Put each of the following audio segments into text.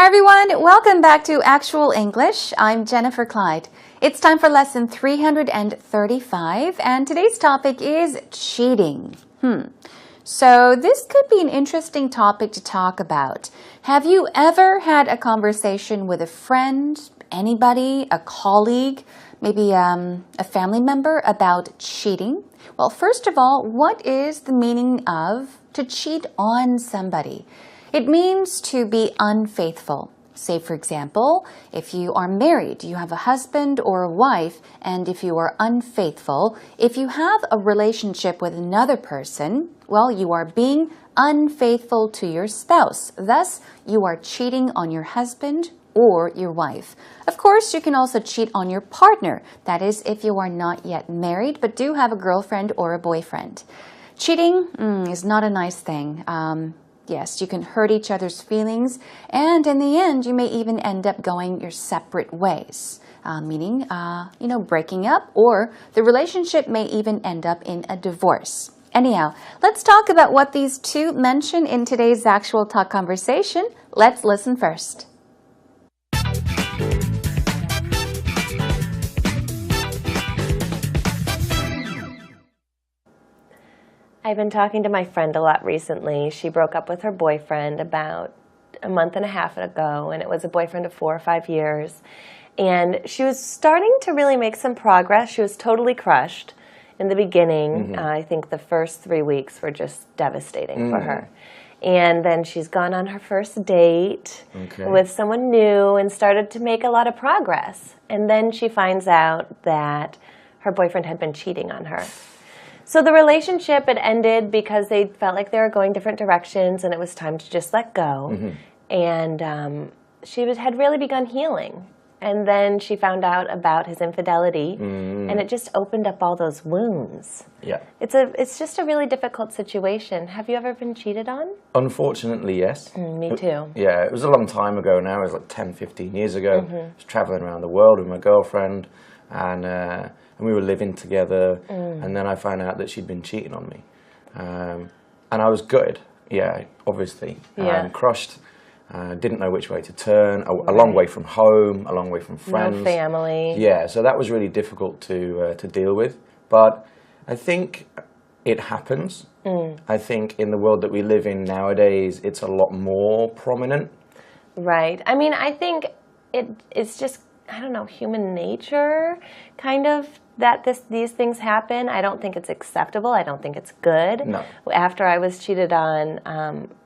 Hi everyone, welcome back to Actual English. I'm Jennifer Clyde. It's time for lesson 335 and today's topic is cheating. So this could be an interesting topic to talk about. Have you ever had a conversation with a friend, anybody, a colleague, maybe a family member about cheating? Well, first of all, what is the meaning of to cheat on somebody? It means to be unfaithful. Say, for example, if you are married, you have a husband or a wife, and if you are unfaithful, if you have a relationship with another person, well, you are being unfaithful to your spouse. Thus, you are cheating on your husband or your wife. Of course, you can also cheat on your partner. That is, if you are not yet married, but do have a girlfriend or a boyfriend. Cheating is not a nice thing. Yes, you can hurt each other's feelings, and in the end, you may even end up going your separate ways, meaning, breaking up, or the relationship may even end up in a divorce. Anyhow, let's talk about what these two mention in today's actual talk conversation. Let's listen first. I've been talking to my friend a lot recently. She broke up with her boyfriend about a month and a half ago, and it was a boyfriend of 4 or 5 years. And she was starting to really make some progress. She was totally crushed in the beginning. I think the first 3 weeks were just devastating for her. And then she's gone on her first date with someone new and started to make a lot of progress. And then she finds out that her boyfriend had been cheating on her. So the relationship had ended because they felt like they were going different directions and it was time to just let go. And she had really begun healing. And then she found out about his infidelity and it just opened up all those wounds. Yeah. It's just a really difficult situation. Have you ever been cheated on? Unfortunately, yes. Me too. Yeah, it was a long time ago now. It was like 10, 15 years ago. I was traveling around the world with my girlfriend and we were living together, and then I found out that she'd been cheating on me. And I was gutted, obviously. Crushed, didn't know which way to turn, a long way from home, a long way from friends. No family. Yeah, so that was really difficult to deal with. But I think it happens. I think in the world that we live in nowadays, it's a lot more prominent. Right. I mean, I think it's just, I don't know, human nature, kind of, that these things happen. I don't think it's acceptable. I don't think it's good. No. After I was cheated on,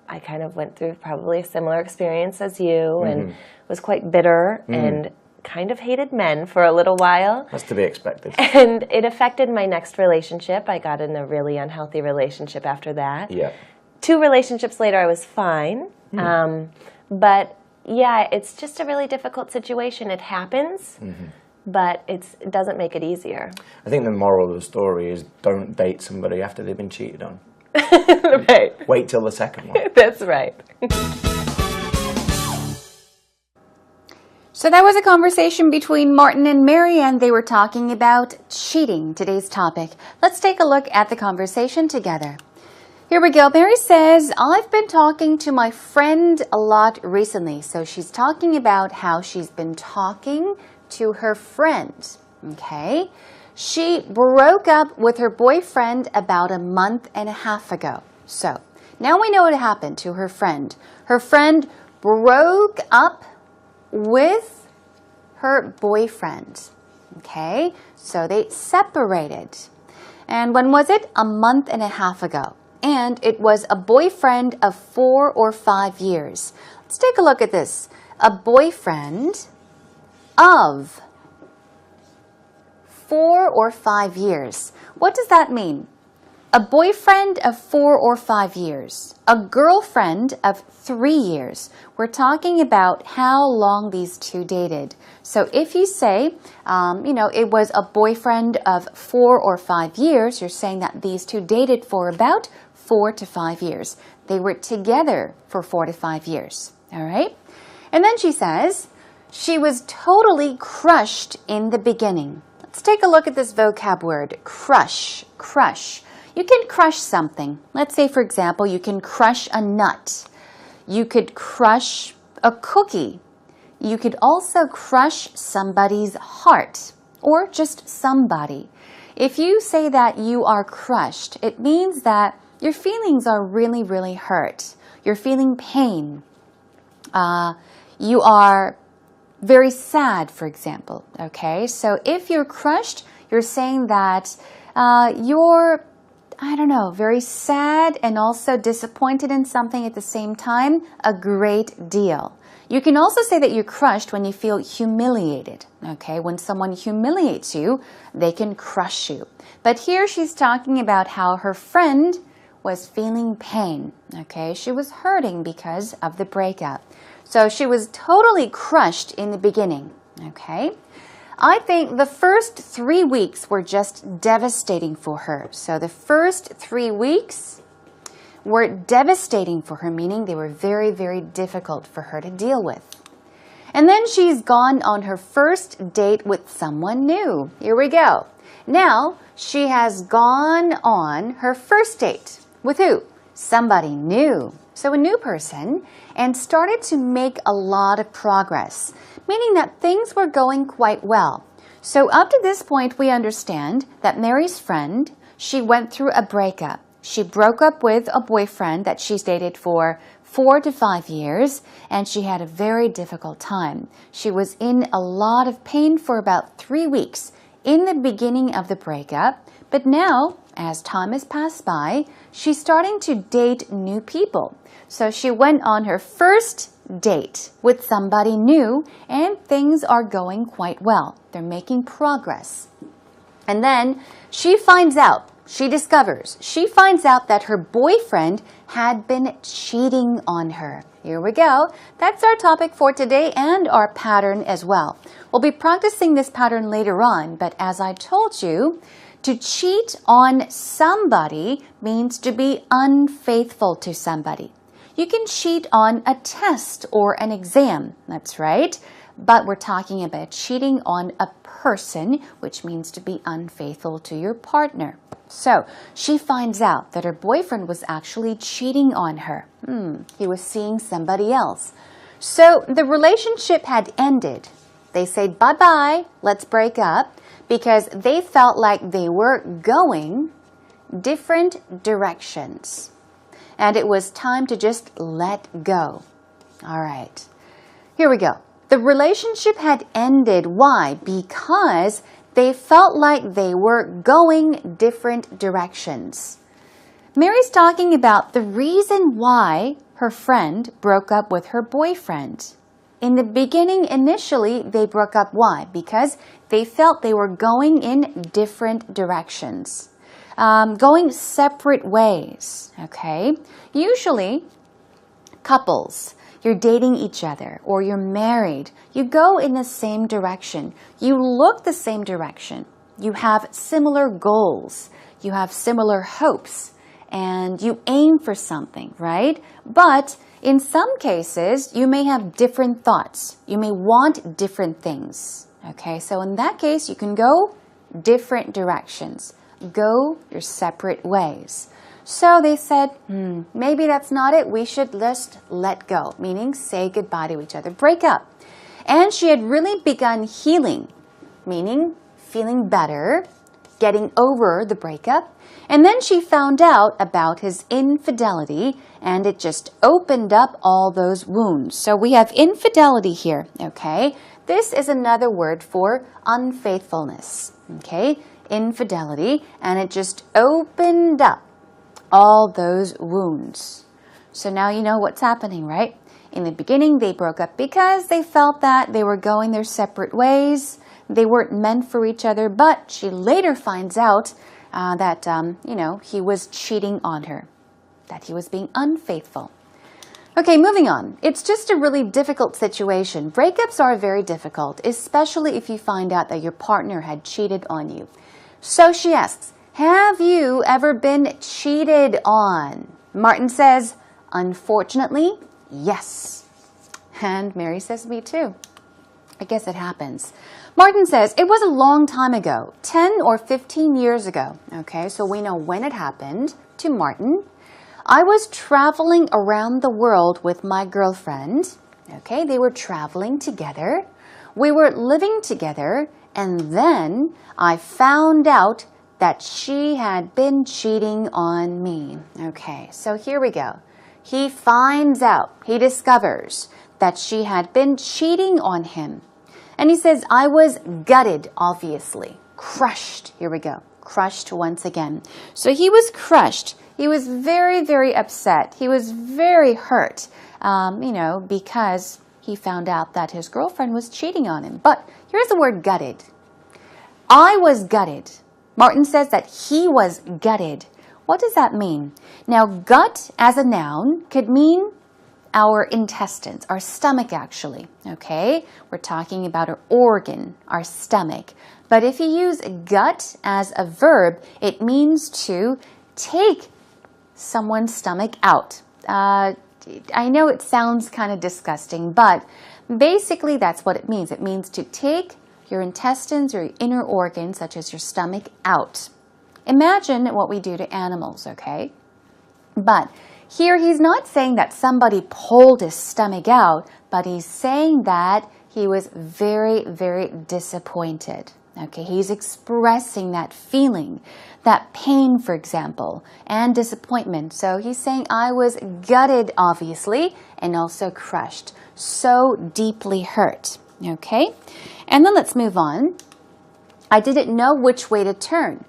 I kind of went through probably a similar experience as you and was quite bitter and kind of hated men for a little while. That's to be expected. And it affected my next relationship. I got in a really unhealthy relationship after that. Yeah. 2 relationships later, I was fine. But yeah, it's just a really difficult situation. It happens, but it doesn't make it easier. I think the moral of the story is don't date somebody after they've been cheated on. Right. Wait till the second one. That's right. So that was a conversation between Martin and Mary, and they were talking about cheating, today's topic. Let's take a look at the conversation together. Here we go. Mary says, I've been talking to my friend a lot recently. So she's talking about how she's been talking to her friend. Okay. She broke up with her boyfriend about a month and a half ago. So now we know what happened to her friend. Her friend broke up with her boyfriend. Okay. So they separated. And when was it? A month and a half ago. And it was a boyfriend of 4 or 5 years. Let's take a look at this. A boyfriend of 4 or 5 years. What does that mean? A boyfriend of 4 or 5 years. A girlfriend of 3 years. We're talking about how long these two dated. So if you say, it was a boyfriend of 4 or 5 years, you're saying that these two dated for about 4 to 5 years. They were together for 4 to 5 years. All right? And then she says, she was totally crushed in the beginning. Let's take a look at this vocab word, crush, crush. You can crush something. Let's say, for example, you can crush a nut. You could crush a cookie. You could also crush somebody's heart or just somebody. If you say that you are crushed, it means that your feelings are really, really hurt. You're feeling pain. You are very sad, for example. Okay, so if you're crushed, you're saying that you're, I don't know, very sad and also disappointed in something at the same time, a great deal. You can also say that you're crushed when you feel humiliated. Okay, when someone humiliates you, they can crush you. But here she's talking about how her friend was feeling pain. Okay, she was hurting because of the breakup. So she was totally crushed in the beginning. Okay, I think the first 3 weeks were just devastating for her. So the first 3 weeks were devastating for her, meaning they were very, very difficult for her to deal with. And then she's gone on her first date with someone new. Here we go. Now she has gone on her first date. With who? Somebody new. So a new person, and started to make a lot of progress, meaning that things were going quite well. So up to this point, we understand that Mary's friend, she went through a breakup. She broke up with a boyfriend that she's dated for 4 to 5 years, and she had a very difficult time. She was in a lot of pain for about 3 weeks in the beginning of the breakup, but now, as time has passed by, she's starting to date new people. So she went on her first date with somebody new, and things are going quite well. They're making progress. And then she finds out, she finds out that her boyfriend had been cheating on her. Here we go. That's our topic for today and our pattern as well. We'll be practicing this pattern later on, but as I told you, to cheat on somebody means to be unfaithful to somebody. You can cheat on a test or an exam, that's right, but we're talking about cheating on a person, which means to be unfaithful to your partner. So she finds out that her boyfriend was actually cheating on her. He was seeing somebody else. So the relationship had ended. They said, bye-bye, let's break up, because they felt like they were going different directions. And it was time to just let go. All right, here we go. The relationship had ended. Why? Because they felt like they were going different directions. Mary's talking about the reason why her friend broke up with her boyfriend. In the beginning, initially, they broke up. Why? Because they felt they were going in different directions, going separate ways, okay? Usually, couples, you're dating each other or you're married, you go in the same direction. You look the same direction. You have similar goals. You have similar hopes. And you aim for something, right? But in some cases, you may have different thoughts. You may want different things. Okay, so in that case, you can go different directions. Go your separate ways. So they said, maybe that's not it. We should just let go, meaning say goodbye to each other, break up. And she had really begun healing, meaning feeling better, getting over the breakup. And then she found out about his infidelity, and it just opened up all those wounds. So we have infidelity here, okay? This is another word for unfaithfulness, okay? Infidelity, and it just opened up all those wounds. So now you know what's happening, right? In the beginning, they broke up because they felt that they were going their separate ways. They weren't meant for each other, but she later finds out that, he was cheating on her, that he was being unfaithful. Okay, moving on. It's just a really difficult situation. Breakups are very difficult, especially if you find out that your partner had cheated on you. So she asks, have you ever been cheated on? Martin says, unfortunately, yes. And Mary says, me too. I guess it happens. Martin says, it was a long time ago, 10 or 15 years ago. Okay, so we know when it happened to Martin. I was traveling around the world with my girlfriend. Okay, they were traveling together. We were living together, and then I found out that she had been cheating on me. Okay, so here we go. He finds out, he discovers that she had been cheating on him. And he says, I was gutted, obviously. Crushed. Here we go. Crushed once again. So he was crushed. He was very, very upset. He was very hurt, because he found out that his girlfriend was cheating on him. But here's the word gutted. I was gutted. Martin says that he was gutted. What does that mean? Now, gut as a noun could mean our intestines, our stomach actually, okay? We're talking about our organ, our stomach. But if you use gut as a verb, it means to take someone's stomach out. I know it sounds kind of disgusting, but basically that's what it means. It means to take your intestines or your inner organs, such as your stomach, out. Imagine what we do to animals, okay? But here he's not saying that somebody pulled his stomach out, but he's saying that he was very, very disappointed. Okay, he's expressing that feeling, that pain, for example, and disappointment. So he's saying, I was gutted, obviously, and also crushed. So deeply hurt. Okay, and then let's move on. I didn't know which way to turn.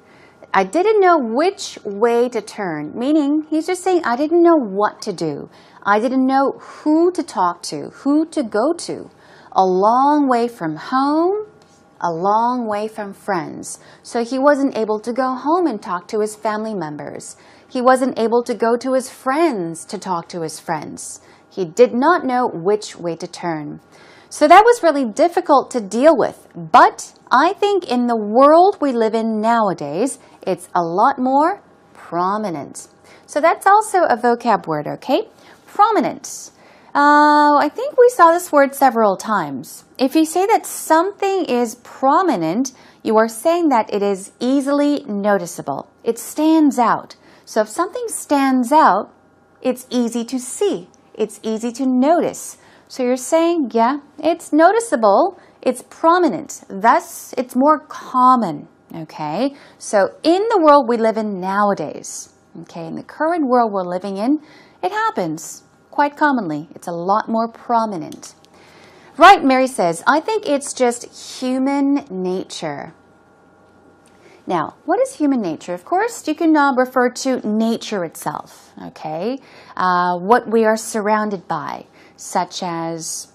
I didn't know which way to turn, meaning he's just saying I didn't know what to do. I didn't know who to talk to, who to go to. A long way from home, a long way from friends. So he wasn't able to go home and talk to his family members. He wasn't able to go to his friends to talk to his friends. He did not know which way to turn. So that was really difficult to deal with. But I think in the world we live in nowadays, it's a lot more prominent. So that's also a vocab word, okay? Prominent. I think we saw this word several times. If you say that something is prominent, you are saying that it is easily noticeable. It stands out. So if something stands out, it's easy to see. It's easy to notice. So you're saying, yeah, it's noticeable, it's prominent, thus it's more common, okay? So in the world we live in nowadays, okay, in the current world we're living in, it happens quite commonly. It's a lot more prominent. Right, Mary says, I think it's just human nature. Now, what is human nature? Of course, you can refer to nature itself, okay? What we are surrounded by, such as,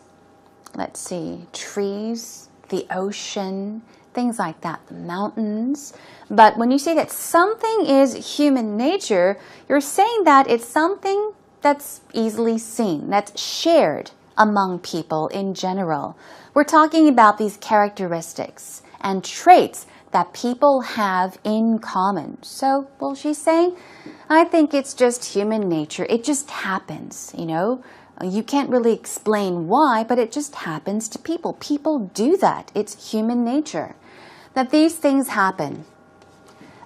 let's see, trees, the ocean, things like that, the mountains. But when you say that something is human nature, you're saying that it's something that's easily seen, that's shared among people in general. We're talking about these characteristics and traits that people have in common. So, well, she's saying, I think it's just human nature. It just happens, you know. You can't really explain why, but it just happens to people. People do that. It's human nature that these things happen.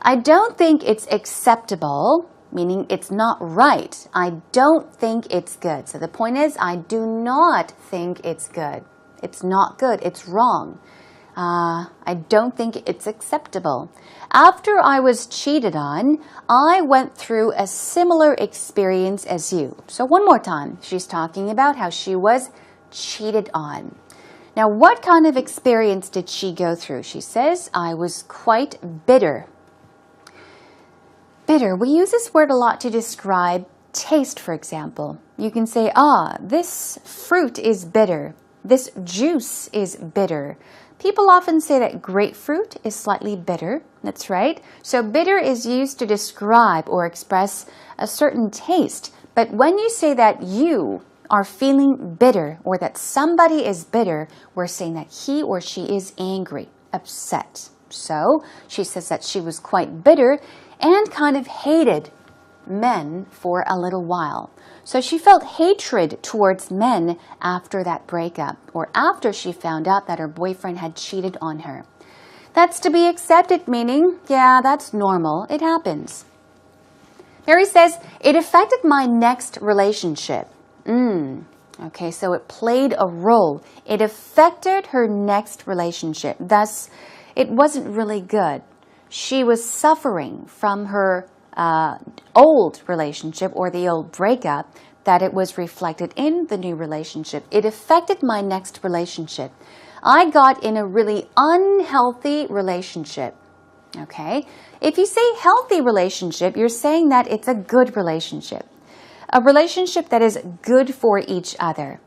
I don't think it's acceptable, meaning it's not right. I don't think it's good. So the point is, I do not think it's good. It's not good. It's wrong. I don't think it's acceptable. After I was cheated on, I went through a similar experience as you. So one more time, she's talking about how she was cheated on. Now, what kind of experience did she go through? She says, I was quite bitter. Bitter, we use this word a lot to describe taste, for example. You can say, this fruit is bitter. This juice is bitter. People often say that grapefruit is slightly bitter. That's right. So bitter is used to describe or express a certain taste. But when you say that you are feeling bitter or that somebody is bitter, we're saying that he or she is angry, upset. So she says that she was quite bitter and kind of hated men for a little while. So she felt hatred towards men after that breakup, or after she found out that her boyfriend had cheated on her. That's to be accepted, meaning, yeah, that's normal. It happens. Mary says, it affected my next relationship. Okay, so it played a role. It affected her next relationship. Thus, it wasn't really good. She was suffering from her old relationship or the old breakup, that it was reflected in the new relationship. It affected my next relationship. I got in a really unhealthy relationship. Okay? If you say healthy relationship, you're saying that it's a good relationship. A relationship that is good for each other.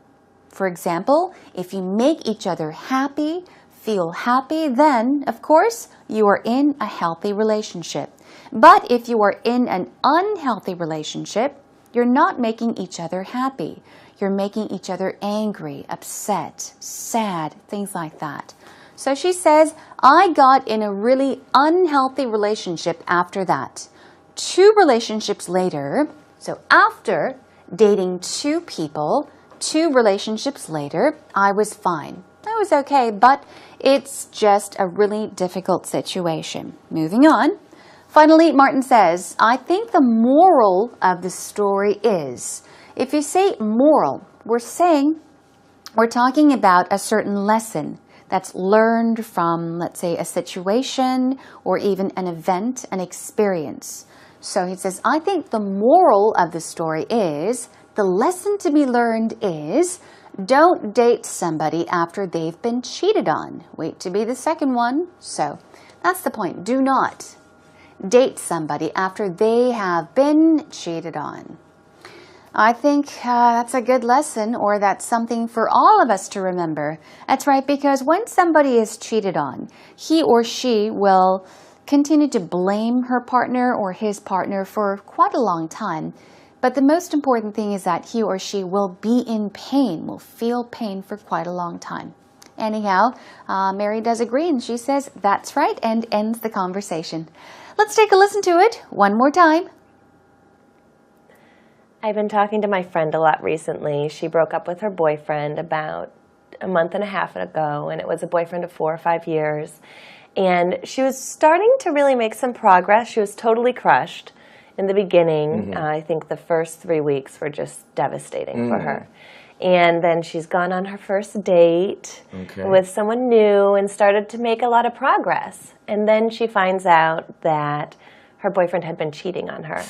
For example, if you make each other happy, feel happy, then, of course, you are in a healthy relationship. But if you are in an unhealthy relationship, you're not making each other happy. You're making each other angry, upset, sad, things like that. So she says, I got in a really unhealthy relationship after that. 2 relationships later, so after dating 2 people, 2 relationships later, I was fine. I was okay, but it's just a really difficult situation. Moving on. Finally, Martin says, I think the moral of the story is, if you say moral, we're talking about a certain lesson that's learned from, let's say, a situation or even an event, an experience. So he says, I think the moral of the story is, the lesson to be learned is, don't date somebody after they've been cheated on. Wait to be the second one. So that's the point. Do not date somebody after they have been cheated on. I think that's a good lesson, or that's something for all of us to remember. That's right, because when somebody is cheated on, he or she will continue to blame her partner or his partner for quite a long time. But the most important thing is that he or she will be in pain, will feel pain for quite a long time. Anyhow, Mary does agree, and she says, that's right, and ends the conversation. Let's take a listen to it one more time. I've been talking to my friend a lot recently. She broke up with her boyfriend about a month and a half ago, and it was a boyfriend of 4 or 5 years. And she was starting to really make some progress. She was totally crushed in the beginning. I think the first 3 weeks were just devastating for her. And then she's gone on her first date with someone new and started to make a lot of progress. And then she finds out that her boyfriend had been cheating on her.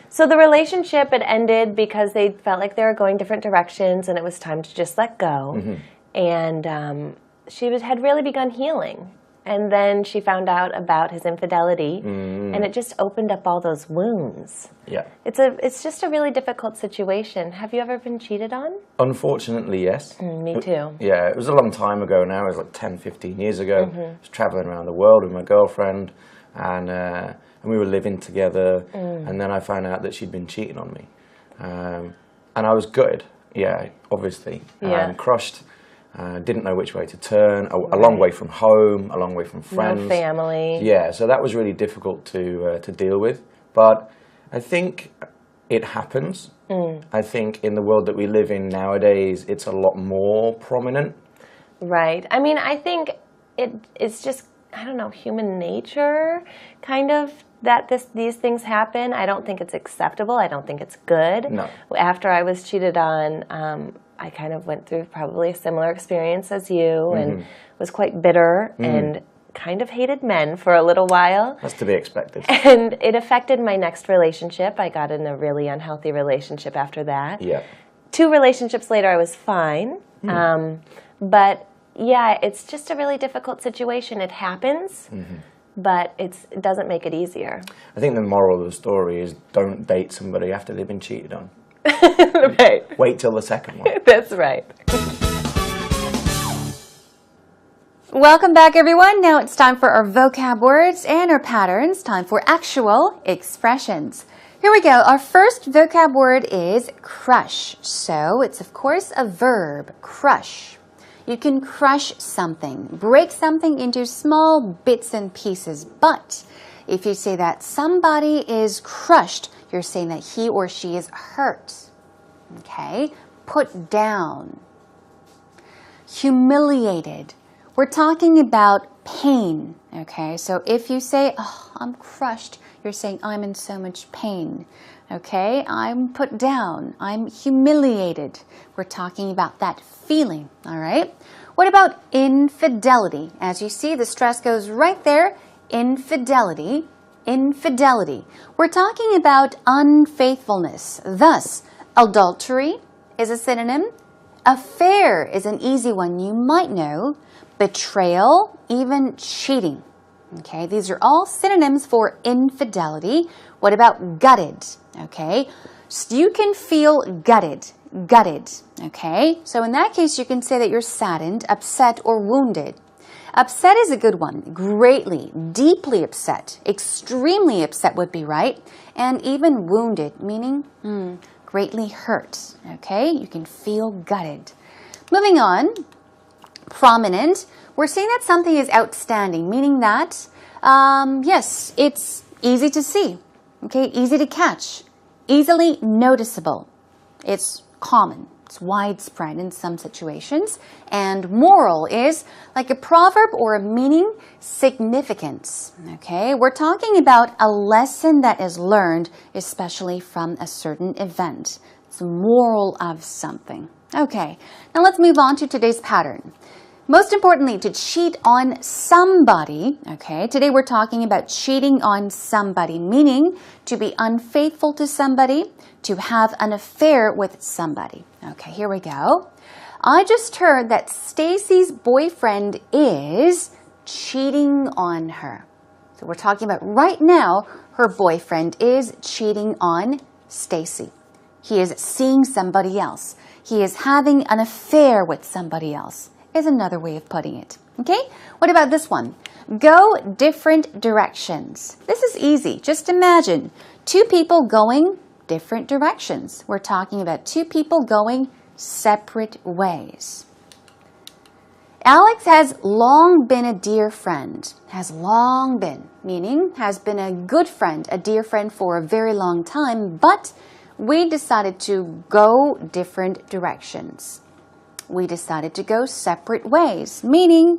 So the relationship had ended because they felt like they were going different directions, and it was time to just let go. And she had really begun healing. And then she found out about his infidelity, and it just opened up all those wounds. Yeah. It's just a really difficult situation. Have you ever been cheated on? Unfortunately, yes. Me too. Yeah, it was a long time ago now. It was like 10, 15 years ago. I was traveling around the world with my girlfriend, and we were living together, and then I found out that she'd been cheating on me. And I was gutted, obviously. Crushed. Didn't know which way to turn, a long way from home, a long way from friends. No family. Yeah, so that was really difficult to deal with. But I think it happens. I think in the world that we live in nowadays, it's a lot more prominent. Right. I mean, I think it's just, I don't know, human nature, kind of, that these things happen. I don't think it's acceptable. I don't think it's good. No. After I was cheated on, I kind of went through probably a similar experience as you, and was quite bitter and kind of hated men for a little while. That's to be expected. And it affected my next relationship. I got in a really unhealthy relationship after that. Yeah. 2 relationships later, I was fine. But yeah, it's just a really difficult situation. It happens, but it doesn't make it easier. I think the moral of the story is don't date somebody after they've been cheated on. Right. Wait till the second one. That's right. Welcome back, everyone. Now it's time for our vocab words and our patterns. Time for actual expressions. Here we go. Our first vocab word is crush. So it's, of course, a verb, crush. You can crush something, break something into small bits and pieces. But if you say that somebody is crushed, you're saying that he or she is hurt. Okay? Put down. Humiliated. We're talking about pain. Okay? So if you say, oh, I'm crushed, you're saying I'm in so much pain. Okay, I'm put down. I'm humiliated. We're talking about that feeling, all right? What about infidelity? As you see, the stress goes right there. Infidelity, infidelity. We're talking about unfaithfulness. Thus, adultery is a synonym. Affair is an easy one you might know. Betrayal, even cheating. Okay, these are all synonyms for infidelity. What about gutted? Okay, so you can feel gutted, gutted. Okay, so in that case, you can say that you're saddened, upset, or wounded. Upset is a good one. Greatly, deeply upset, extremely upset would be right. And even wounded, meaning greatly hurt. Okay, you can feel gutted. Moving on, prominent. We're saying that something is outstanding, meaning that, yes, it's easy to see, okay, easy to catch, easily noticeable. It's common, it's widespread in some situations. And moral is like a proverb or a meaning, significance, okay? We're talking about a lesson that is learned, especially from a certain event. It's a moral of something. Okay, now let's move on to today's pattern. Most importantly, to cheat on somebody, okay? Today we're talking about cheating on somebody, meaning to be unfaithful to somebody, to have an affair with somebody. Okay, here we go. I just heard that Stacy's boyfriend is cheating on her. So we're talking about right now, her boyfriend is cheating on Stacy. He is seeing somebody else. He is having an affair with somebody else. Is another way of putting it. Okay? What about this one? Go different directions. This is easy. Just imagine two people going different directions. We're talking about two people going separate ways. Alex has long been a dear friend. Has long been, meaning has been a good friend, a dear friend for a very long time, but we decided to go different directions. We decided to go separate ways, meaning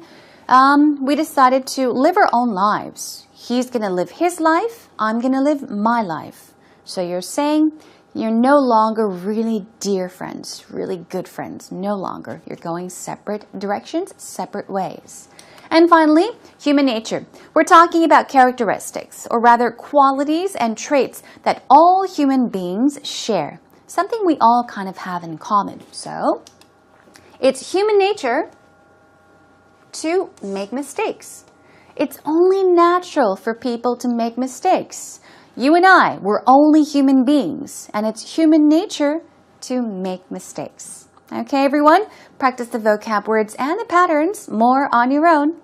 we decided to live our own lives. He's going to live his life. I'm going to live my life. So you're saying you're no longer really dear friends, really good friends. No longer. You're going separate directions, separate ways. And finally, human nature. We're talking about characteristics, or rather qualities and traits that all human beings share. Something we all kind of have in common. So it's human nature to make mistakes. It's only natural for people to make mistakes. You and I, we're only human beings, and it's human nature to make mistakes. Okay, everyone? Practice the vocab words and the patterns more on your own.